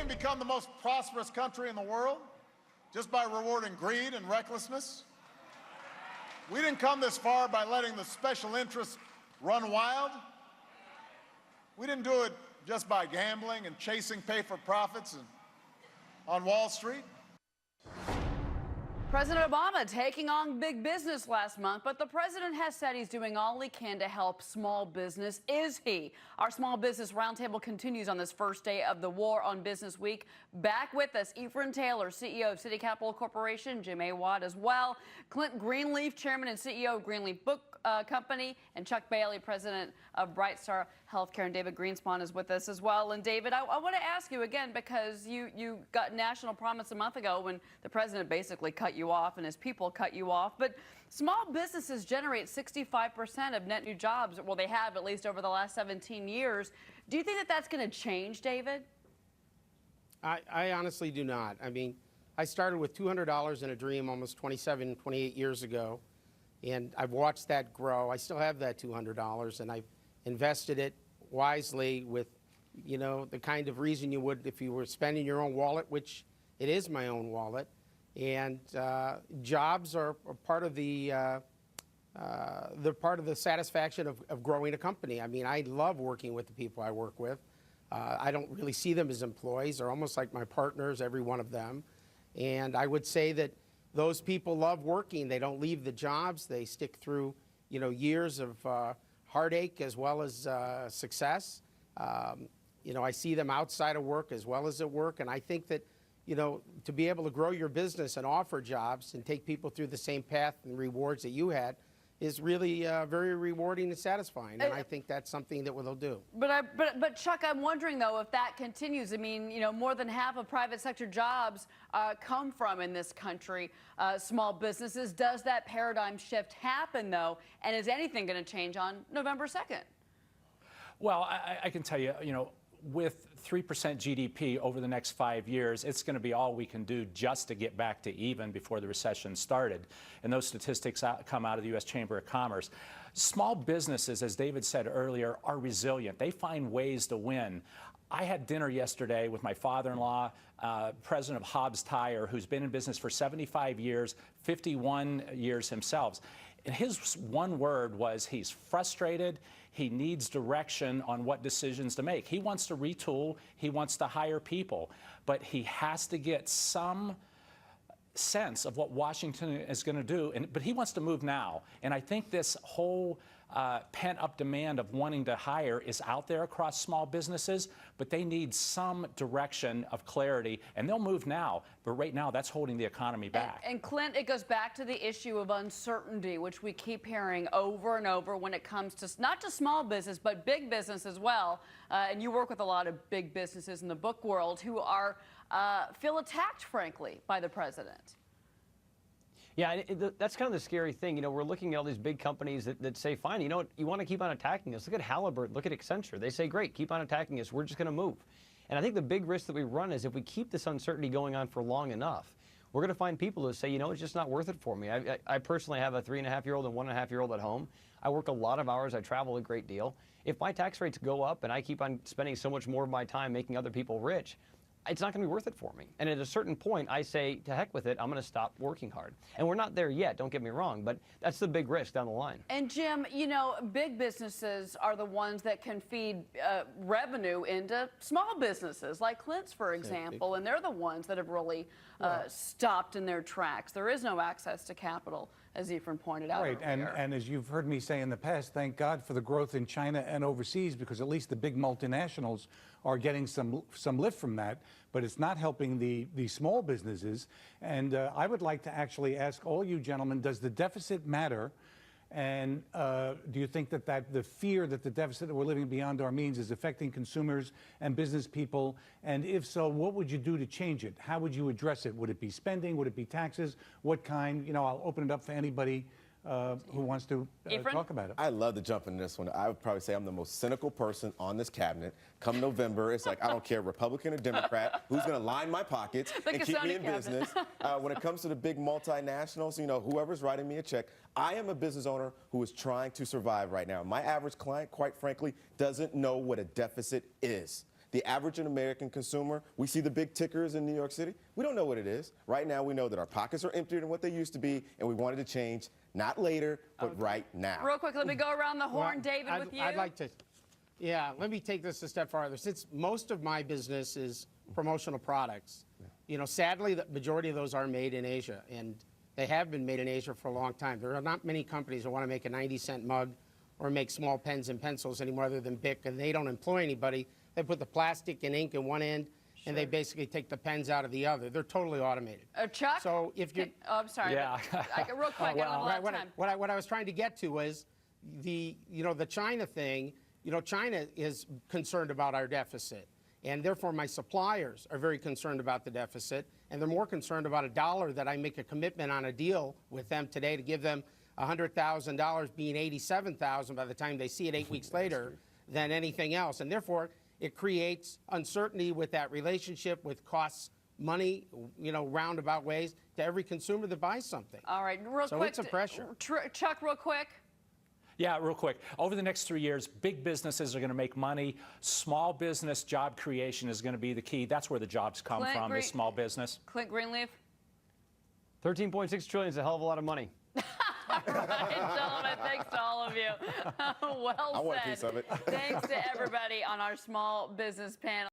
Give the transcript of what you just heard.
didn't become the most prosperous country in the world just by rewarding greed and recklessness. We didn't come this far by letting the special interests run wild. We didn't do it just by gambling and chasing pay-for-profits on Wall Street. President Obama taking on big business last month, but the president has said he's doing all he can to help small business. Is he? Our Small Business Roundtable continues on this first day of the War on Business Week. Back with us, Ephraim Taylor, CEO of City Capital Corporation, Jim Awad as well, Clint Greenleaf, Chairman and CEO of Greenleaf Book Company, and Chuck Bailey, President of BrightStar Healthcare, and David Greenspan is with us as well. And David, I want to ask you again, because you got national promise a month ago when the president basically cut you off and his people cut you off. But small businesses generate 65% of net new jobs. Well, they have, at least over the last 17 years. Do you think that that's going to change, David? I honestly do not. I mean, I started with $200 in a dream almost 27, 28 years ago. And I've watched that grow. I still have that $200, and I've invested it wisely with, you know, the kind of reason you would if you were spending your own wallet, which it is my own wallet. And jobs are part of the they're part of the satisfaction of growing a company. I mean, I love working with the people I work with. I don't really see them as employees. They're almost like my partners, every one of them. And I would say that those people love working. They don't leave the jobs. They stick through, you know, years of heartache as well as success. You know, I see them outside of work as well as at work. And I think that, you know, to be able to grow your business and offer jobs and take people through the same path and rewards that you had is really very rewarding and satisfying, and I think that's something that they'll do. But Chuck, I'm wondering though if that continues. I mean, you know, more than half of private sector jobs come from in this country small businesses. Does that paradigm shift happen though? And is anything going to change on November 2nd? Well, I can tell you, you know, with 3% GDP over the next 5 years, it's going to be all we can do just to get back to even before the recession started. And those statistics come out of the U.S. Chamber of Commerce. Small businesses, as David said earlier, are resilient. They find ways to win. I had dinner yesterday with my father-in-law, president of Hobbs Tire, who's been in business for 75 years, 51 years himself. And his one word was he's frustrated. He needs direction on what decisions to make. He wants to retool. He wants to hire people. But he has to get some sense of what Washington is going to do. But he wants to move now. And I think this whole pent-up demand of wanting to hire is out there across small businesses, but they need some direction of clarity, and they'll move now. But right now, that's holding the economy back. And Clint, it goes back to the issue of uncertainty, which we keep hearing over and over when it comes to not just small business, but big business as well. And you work with a lot of big businesses in the book world who are feel attacked, frankly, by the president. Yeah, that's kind of the scary thing. You know, we're looking at all these big companies that say, fine, you know what, you want to keep on attacking us. Look at Halliburton, look at Accenture. They say, great, keep on attacking us. We're just going to move. And I think the big risk that we run is if we keep this uncertainty going on for long enough, we're going to find people who say, you know, it's just not worth it for me. I personally have a 3.5-year-old and 1.5-year-old at home. I work a lot of hours. I travel a great deal. If my tax rates go up and I keep on spending so much more of my time making other people rich, it's not going to be worth it for me. And at a certain point, I say, to heck with it, I'm going to stop working hard. And we're not there yet, don't get me wrong, but that's the big risk down the line. And Jim, you know, big businesses are the ones that can feed revenue into small businesses, like Clint's, for example, and they're the ones that have really stopped in their tracks. There is no access to capital, as Ephraim pointed out. Right, and as you've heard me say in the past, thank God for the growth in China and overseas, because at least the big multinationals are getting some lift from that, but it's not helping the small businesses. And I would like to actually ask all you gentlemen, does the deficit matter? And do you think that the fear that the deficit that we're living beyond our means is affecting consumers and business people? And if so, what would you do to change it? How would you address it? Would it be spending? Would it be taxes? What kind? You know, I'll open it up for anybody who wants to talk about it. I love to jump in this one. I would probably say I'm the most cynical person on this cabinet. Come November, it's like I don't care, Republican or Democrat, who's going to line my pockets and keep me in business. When it comes to the big multinationals, you know, whoever's writing me a check, I am a business owner who is trying to survive right now. My average client, quite frankly, doesn't know what a deficit is. the average American consumer, we see the big tickers in New York City. We don't know what it is. Right now, we know that our pockets are emptier than what they used to be, and we wanted to change, not later, but right now. Real quick, let me go around the horn, David, with you. I'd like to, yeah, let me take this a step farther. Since most of my business is promotional products, you know, sadly, the majority of those are made in Asia, and they have been made in Asia for a long time. There are not many companies that want to make a 90-cent mug or make small pens and pencils anymore other than Bic, and they don't employ anybody. They put the plastic and ink in one end, and they basically take the pens out of the other. They're totally automated. Chuck? So if you, oh, I'm sorry. Yeah. Real quick, I don't have a lot of time. what I was trying to get to was the China thing. You know, China is concerned about our deficit, and therefore my suppliers are very concerned about the deficit, and they're more concerned about $1 that I make a commitment on a deal with them today to give them $100,000 being $87,000 by the time they see it 8 weeks later than anything else. And therefore, it creates uncertainty with that relationship, with costs money, you know, roundabout ways to every consumer that buys something. All right, real quick. So it's a pressure. Chuck, real quick. Yeah, real quick. Over the next 3 years, big businesses are going to make money. Small business job creation is going to be the key. That's where the jobs come from, is small business. Clint Greenleaf. 13.6 trillion is a hell of a lot of money. All right, gentlemen, thanks to all of you. Well said. I want a piece of it. Thanks to everybody on our small business panel.